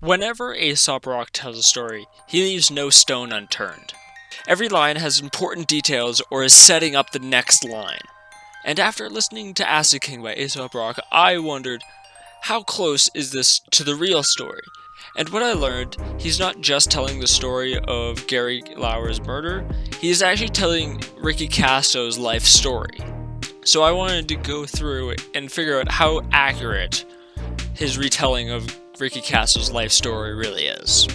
Whenever Aesop Rock tells a story, he leaves no stone unturned. Every line has important details or is setting up the next line. And after listening to Acid King by Aesop Rock, I wondered, how close is this to the real story? And what I learned, he's not just telling the story of Gary Lauwers' murder, he is actually telling Ricky Kasso's life story. So I wanted to go through and figure out how accurate his retelling of Ricky Kasso's life story really is.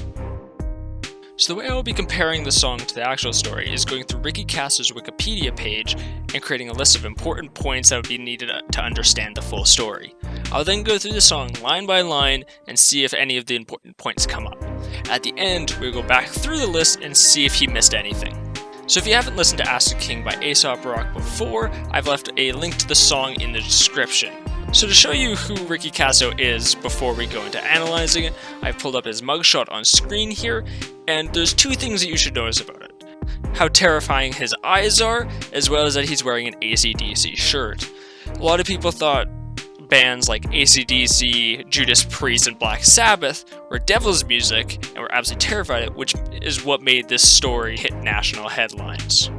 So the way I will be comparing the song to the actual story is going through Ricky Kasso's Wikipedia page and creating a list of important points that would be needed to understand the full story. I'll then go through the song line by line and see if any of the important points come up. At the end, we'll go back through the list and see if he missed anything. So if you haven't listened to Acid King by Aesop Rock before, I've left a link to the song in the description. So to show you who Ricky Kasso is before we go into analyzing it, I've pulled up his mugshot on screen here, and there's two things that you should notice about it. How terrifying his eyes are, as well as that he's wearing an AC/DC shirt. A lot of people thought bands like AC/DC, Judas Priest, and Black Sabbath were devil's music, and were absolutely terrified of it, which is what made this story hit national headlines.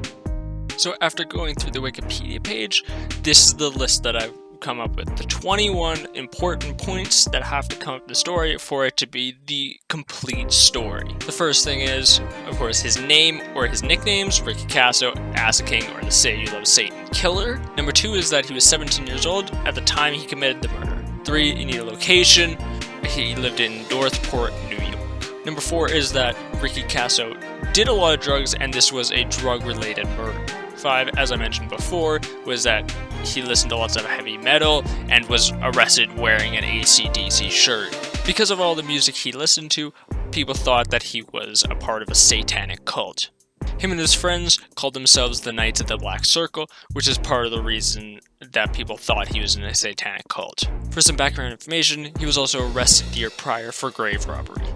So after going through the Wikipedia page, this is the list that I've come up with, the 21 important points that have to come up in the story for it to be the complete story. The first thing is, of course, his name or his nicknames, Ricky Kasso, Acid King, or the Say You Love Satan Killer. Number 2 is that he was 17 years old at the time he committed the murder. 3, you need a location. He lived in Northport, New York. Number 4 is that Ricky Kasso did a lot of drugs and this was a drug-related murder. 5, as I mentioned before, was that he listened to lots of heavy metal and was arrested wearing an AC/DC shirt. Because of all the music he listened to, people thought that he was a part of a satanic cult. Him and his friends called themselves the Knights of the Black Circle, which is part of the reason that people thought he was in a satanic cult. For some background information, he was also arrested the year prior for grave robbery.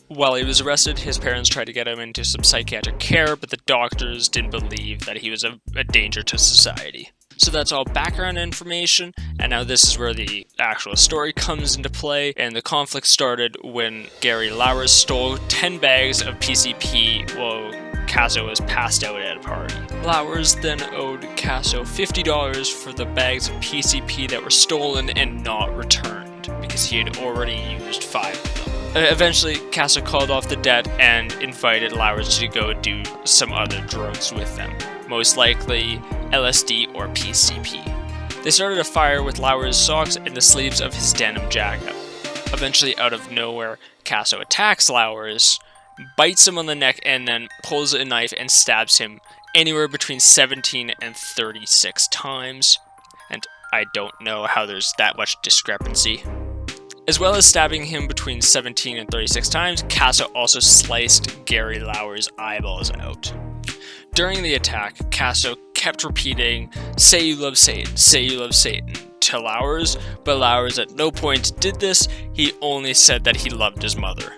While he was arrested, his parents tried to get him into some psychiatric care, but the doctors didn't believe that he was a danger to society. So that's all background information, and now this is where the actual story comes into play, and the conflict started when Gary Lauwers stole 10 bags of PCP while Kasso was passed out at a party. Lauwers then owed Kasso $50 for the bags of PCP that were stolen and not returned, because he had already used 5 of them. Eventually, Kasso called off the debt and invited Lauwers to go do some other drugs with them, most likely LSD or PCP. They started a fire with Lauwers' socks and the sleeves of his denim jacket. Eventually, out of nowhere, Kasso attacks Lauwers, bites him on the neck, and then pulls a knife and stabs him anywhere between 17 and 36 times. And I don't know how there's that much discrepancy. As well as stabbing him between 17 and 36 times, Kasso also sliced Gary Lauwers' eyeballs out. During the attack, Kasso kept repeating, "Say you love Satan, say you love Satan," to Lauwers, but Lauwers at no point did this, he only said that he loved his mother.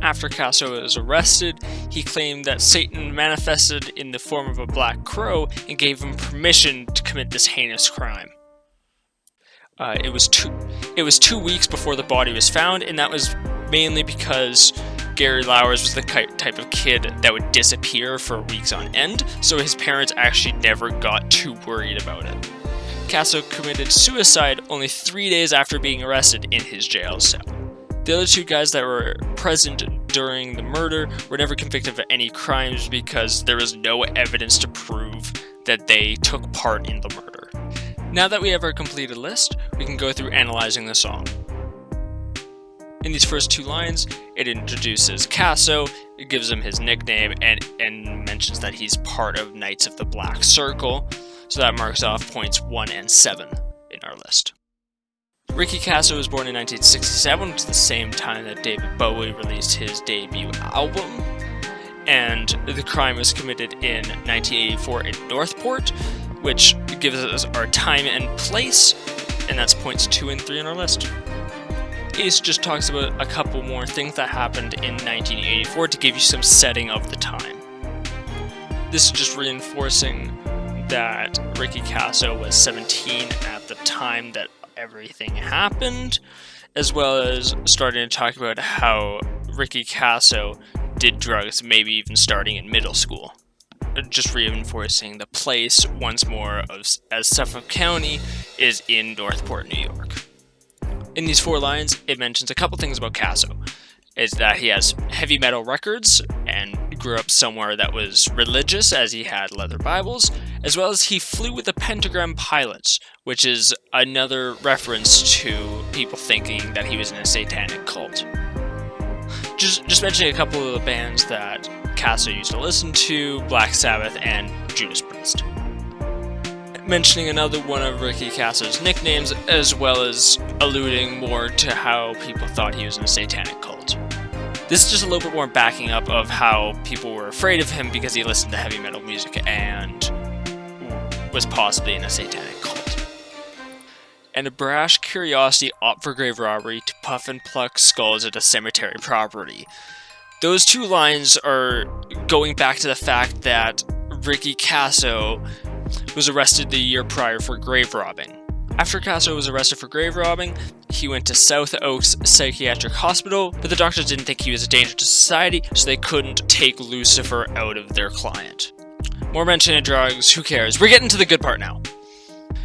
After Kasso was arrested, he claimed that Satan manifested in the form of a black crow and gave him permission to commit this heinous crime. It was 2 weeks before the body was found, and that was mainly because Gary Lauwers was the type of kid that would disappear for weeks on end, so his parents actually never got too worried about it. Kasso committed suicide only 3 days after being arrested in his jail cell. The other 2 guys that were present during the murder were never convicted of any crimes because there was no evidence to prove that they took part in the murder. Now that we have our completed list, we can go through analyzing the song. In these first 2 lines, it introduces Kasso, it gives him his nickname, and mentions that he's part of Knights of the Black Circle, so that marks off points 1 and 7 in our list. Ricky Kasso was born in 1967, which is the same time that David Bowie released his debut album, and the crime was committed in 1984 in Northport, which gives us our time and place, and that's points 2 and 3 on our list. Ace just talks about a couple more things that happened in 1984 to give you some setting of the time. This is just reinforcing that Ricky Kasso was 17 at the time that everything happened, as well as starting to talk about how Ricky Kasso did drugs, maybe even starting in middle school. Just reinforcing the place once more as Suffolk County is in Northport, New York. In these 4 lines, it mentions a couple things about Kasso. Is that he has heavy metal records and grew up somewhere that was religious, as he had leather Bibles, as well as he flew with the Pentagram Pilots, which is another reference to people thinking that he was in a satanic cult. Just mentioning a couple of the bands that Kasso used to listen to: Black Sabbath and Judas Priest. Mentioning another one of Ricky Kasso's nicknames, as well as alluding more to how people thought he was in a satanic cult. This is just a little bit more backing up of how people were afraid of him because he listened to heavy metal music and was possibly in a satanic cult. And a brash curiosity opt for grave robbery to puff and pluck skulls at a cemetery property. Those 2 lines are going back to the fact that Ricky Kasso was arrested the year prior for grave robbing. After Kasso was arrested for grave robbing, he went to South Oaks Psychiatric Hospital, but the doctors didn't think he was a danger to society, so they couldn't take Lucifer out of their client. More mention of drugs, who cares? We're getting to the good part now.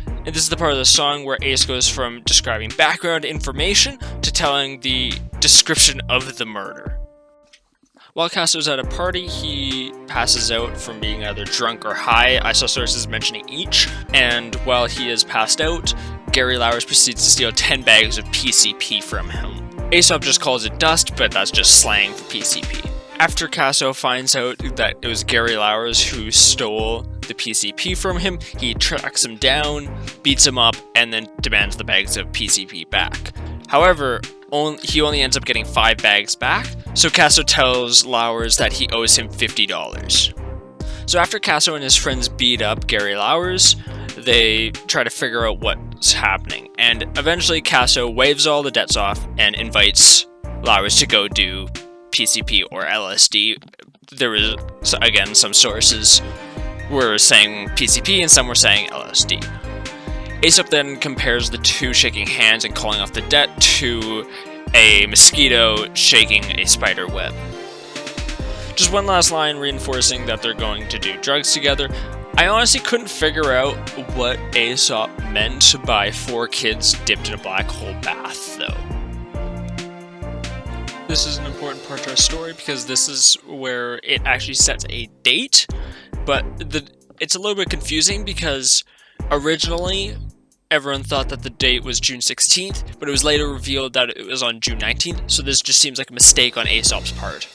And this is the part of the song where Ace goes from describing background information to telling the description of the murder. While Kasso's at a party, he passes out from being either drunk or high. I saw sources mentioning each. And while he is passed out, Gary Lauwers proceeds to steal 10 bags of PCP from him. Aesop just calls it dust, but that's just slang for PCP. After Kasso finds out that it was Gary Lauwers who stole the PCP from him, he tracks him down, beats him up, and then demands the bags of PCP back. However, he only ends up getting 5 bags back, so Kasso tells Lauwers that he owes him $50. So after Kasso and his friends beat up Gary Lauwers, they try to figure out what's happening, and eventually Kasso waves all the debts off and invites Lauwers to go do PCP or LSD. There was, again, some sources were saying PCP and some were saying LSD. Aesop then compares the 2 shaking hands and calling off the debt to a mosquito shaking a spider web. Just one last line reinforcing that they're going to do drugs together. I honestly couldn't figure out what Aesop meant by 4 kids dipped in a black hole bath, though. This is an important part to our story because this is where it actually sets a date, but it's a little bit confusing because originally everyone thought that the date was June 16th, but it was later revealed that it was on June 19th, so this just seems like a mistake on Aesop's part.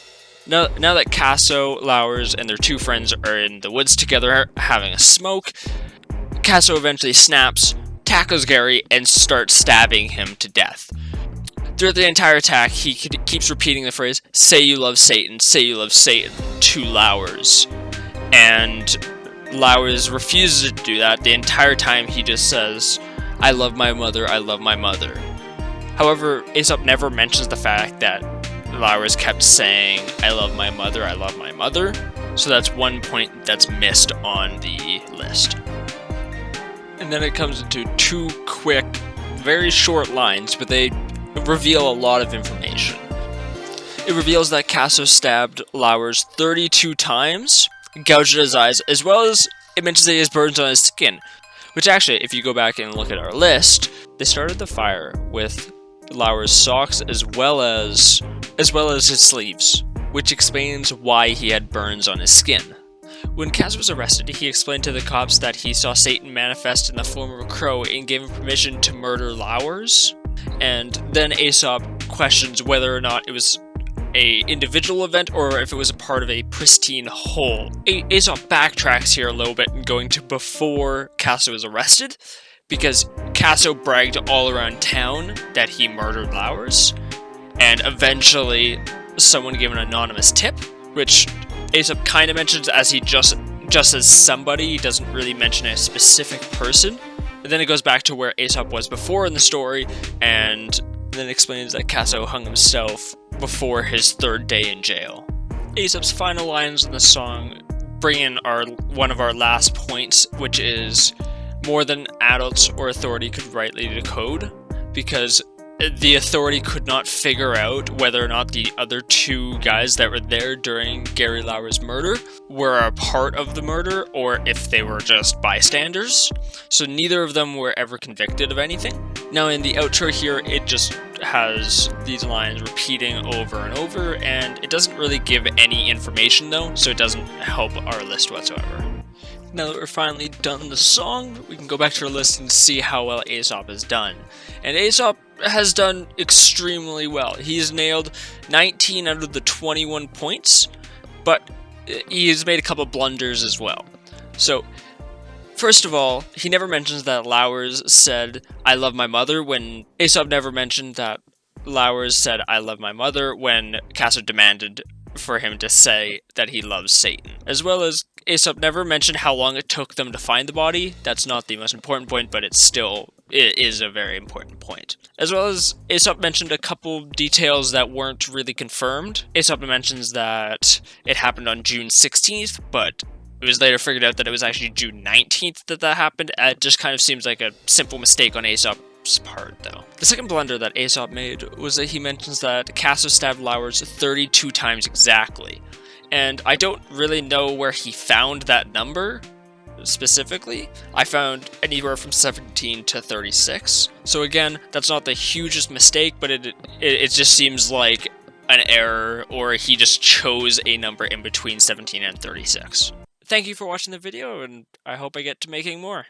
Now that Kasso, Lauwers, and their 2 friends are in the woods together having a smoke, Kasso eventually snaps, tackles Gary, and starts stabbing him to death. Throughout the entire attack, he keeps repeating the phrase, "Say you love Satan, say you love Satan," to Lauwers. And Lauwers refuses to do that. The entire time he just says, "I love my mother, I love my mother." However, Aesop never mentions the fact that Lauwers kept saying, "I love my mother, I love my mother." So that's one point that's missed on the list. And then it comes into 2 quick, very short lines, but they reveal a lot of information. It reveals that Kasso stabbed Lauwers 32 times, gouged at his eyes, as well as it mentions that he has burns on his skin. Which actually, if you go back and look at our list, they started the fire with Lauwers' socks as well as his sleeves, which explains why he had burns on his skin. When Kasso was arrested, he explained to the cops that he saw Satan manifest in the form of a crow and gave him permission to murder Lauwers. And then Aesop questions whether or not it was a individual event or if it was a part of a pristine whole. Aesop backtracks here a little bit and going to before Kasso was arrested, because Kasso bragged all around town that he murdered Lauwers, and eventually someone gave an anonymous tip, which Aesop kind of mentions as he just as somebody. He doesn't really mention a specific person. And then it goes back to where Aesop was before in the story, and then explains that Kasso hung himself before his 3rd day in jail. Aesop's final lines in the song bring in one of our last points, which is more than adults or authority could rightly decode, because the authority could not figure out whether or not the other two guys that were there during Gary Lauwers' murder were a part of the murder or if they were just bystanders. So neither of them were ever convicted of anything. Now in the outro here, it just has these lines repeating over and over, and it doesn't really give any information though, so it doesn't help our list whatsoever. Now that we're finally done the song, we can go back to our list and see how well Aesop has done. And Aesop has done extremely well. He's nailed 19 out of the 21 points, but he's made a couple blunders as well. So, first of all, he never mentions that Lauwers said, "I love my mother," when Aesop never mentioned that Lauwers said, "I love my mother," when Kasso demanded for him to say that he loves Satan. As well as Aesop never mentioned how long it took them to find the body. That's not the most important point, but it is a very important point. As well as Aesop mentioned a couple details that weren't really confirmed. Aesop mentions that it happened on June 16th, but it was later figured out that it was actually June 19th that happened. It just kind of seems like a simple mistake on Aesop's part, though. The second blunder that Aesop made was that he mentions that Kasso stabbed Lauwers 32 times exactly. And I don't really know where he found that number specifically. I found anywhere from 17 to 36. So again, that's not the hugest mistake, but it just seems like an error, or he just chose a number in between 17 and 36. Thank you for watching the video, and I hope I get to making more.